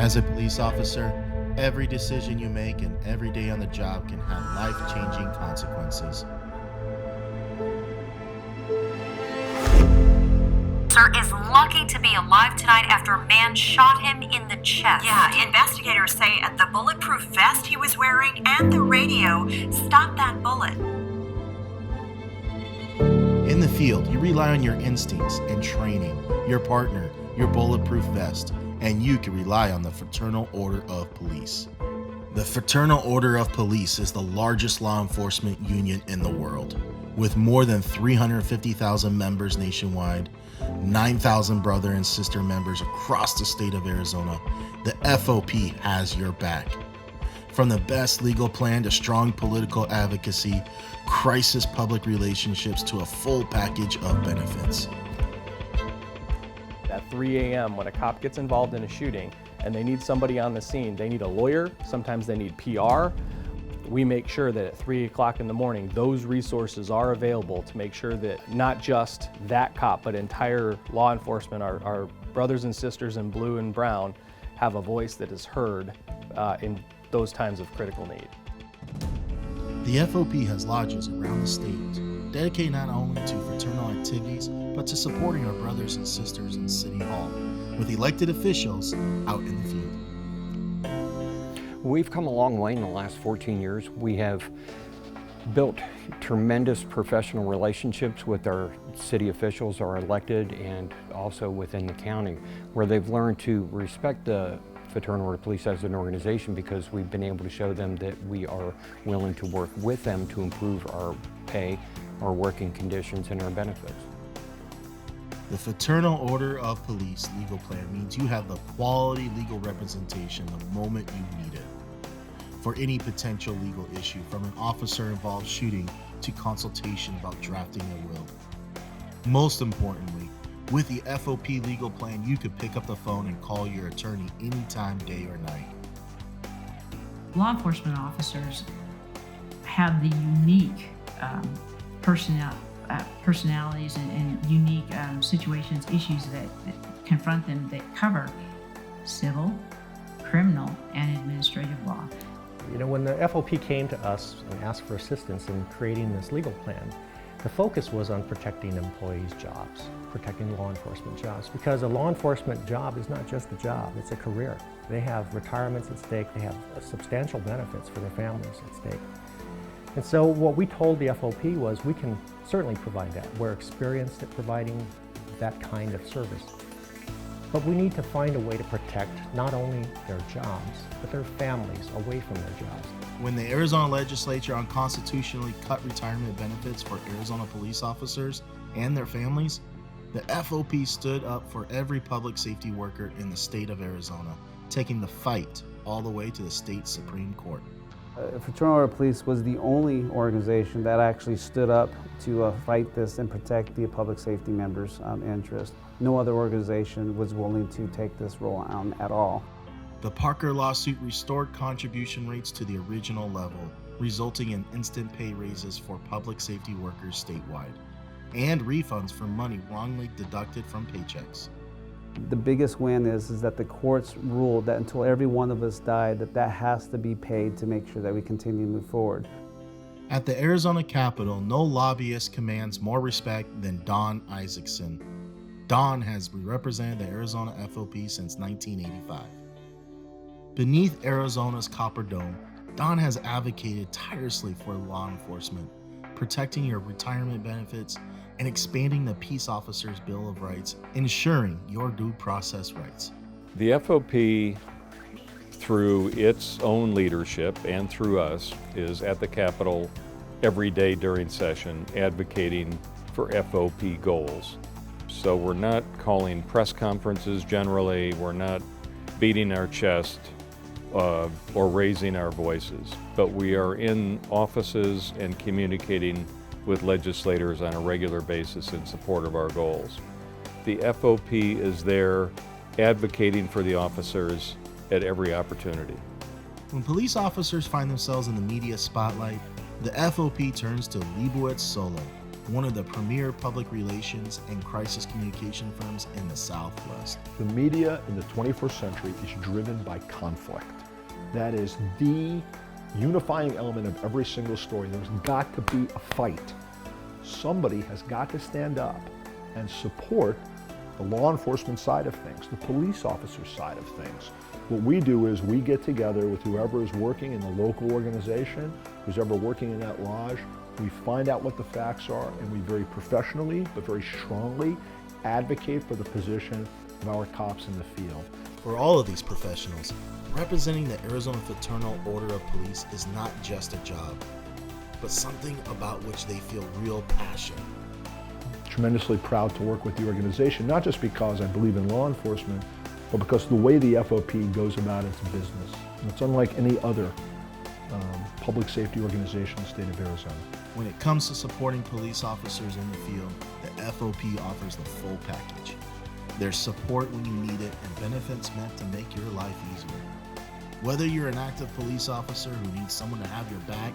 As a police officer, every decision you make and every day on the job can have life-changing consequences. Sir is lucky to be alive tonight after a man shot him in the chest. Yeah, investigators say the bulletproof vest he was wearing and the radio stopped that bullet. In the field, you rely on your instincts and training, your partner, your bulletproof vest, and you can rely on the Fraternal Order of Police. The Fraternal Order of Police is the largest law enforcement union in the world, with more than 350,000 members nationwide, 9,000 brother and sister members across the state of Arizona. The FOP has your back. From the best legal plan to strong political advocacy, crisis public relationships to a full package of benefits. At 3 a.m. when a cop gets involved in a shooting and they need somebody on the scene, they need a lawyer, sometimes they need PR. We make sure that at 3 o'clock in the morning, those resources are available to make sure that not just that cop, but entire law enforcement, our brothers and sisters in blue and brown, have a voice that is heard in those times of critical need. The FOP has lodges around the state, dedicated not only to fraternal activities, but to supporting our brothers and sisters in City Hall, with elected officials out in the field. We've come a long way in the last 14 years. We have built tremendous professional relationships with our city officials, our elected, and also within the county, where they've learned to respect the Fraternal Order of Police as an organization because we've been able to show them that we are willing to work with them to improve our pay, our working conditions, and our benefits. The Fraternal Order of Police legal plan means you have the quality legal representation the moment you need it. For any potential legal issue, from an officer-involved shooting to consultation about drafting a will. Most importantly, with the FOP legal plan, you could pick up the phone and call your attorney anytime, day or night. Law enforcement officers have the unique personalities and unique situations, issues that confront them that cover civil, criminal, and administrative law. You know, when the FOP came to us and asked for assistance in creating this legal plan, the focus was on protecting employees' jobs, protecting law enforcement jobs, because a law enforcement job is not just a job, it's a career. They have retirements at stake, they have substantial benefits for their families at stake. And so what we told the FOP was we can certainly provide that. We're experienced at providing that kind of service. But we need to find a way to protect not only their jobs, but their families away from their jobs. When the Arizona legislature unconstitutionally cut retirement benefits for Arizona police officers and their families, the FOP stood up for every public safety worker in the state of Arizona, taking the fight all the way to the state Supreme Court. Fraternal Order of Police was the only organization that actually stood up to fight this and protect the public safety members' interest. No other organization was willing to take this role on at all. The Parker lawsuit restored contribution rates to the original level, resulting in instant pay raises for public safety workers statewide, and refunds for money wrongly deducted from paychecks. The biggest win is that the courts ruled that until every one of us died, that has to be paid to make sure that we continue to move forward. At the Arizona Capitol, no lobbyist commands more respect than Don Isaacson. Don has represented the Arizona FOP since 1985. Beneath Arizona's Copper Dome, Don has advocated tirelessly for law enforcement, protecting your retirement benefits, and expanding the Peace Officers' Bill of Rights, ensuring your due process rights. The FOP, through its own leadership and through us, is at the Capitol every day during session advocating for FOP goals. So we're not calling press conferences generally, we're not beating our chest or raising our voices, but we are in offices and communicating with legislators on a regular basis in support of our goals. The FOP is there advocating for the officers at every opportunity. When police officers find themselves in the media spotlight, the FOP turns to Leibowitz Solo, one of the premier public relations and crisis communication firms in the Southwest. The media in the 21st century is driven by conflict. That is the unifying element of every single story. There's got to be a fight. Somebody has got to stand up and support the law enforcement side of things, the police officer side of things. What we do is we get together with whoever is working in the local organization, who's ever working in that lodge. We find out what the facts are, and we very professionally but very strongly advocate for the position of our cops in the field. For all of these professionals, representing the Arizona Fraternal Order of Police is not just a job, but something about which they feel real passion. Tremendously proud to work with the organization, not just because I believe in law enforcement, but because the way the FOP goes about its business. And it's unlike any other public safety organization in the state of Arizona. When it comes to supporting police officers in the field, the FOP offers the full package. There's support when you need it and benefits meant to make your life easier. Whether you're an active police officer who needs someone to have your back,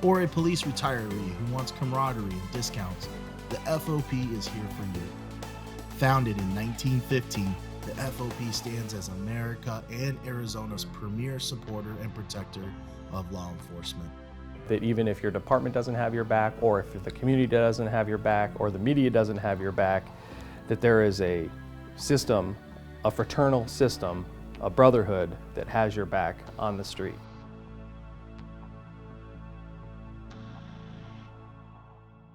or a police retiree who wants camaraderie and discounts, the FOP is here for you. Founded in 1915, the FOP stands as America and Arizona's premier supporter and protector of law enforcement. That even if your department doesn't have your back, or if the community doesn't have your back, or the media doesn't have your back, that there is a system, a fraternal system, a brotherhood that has your back on the street.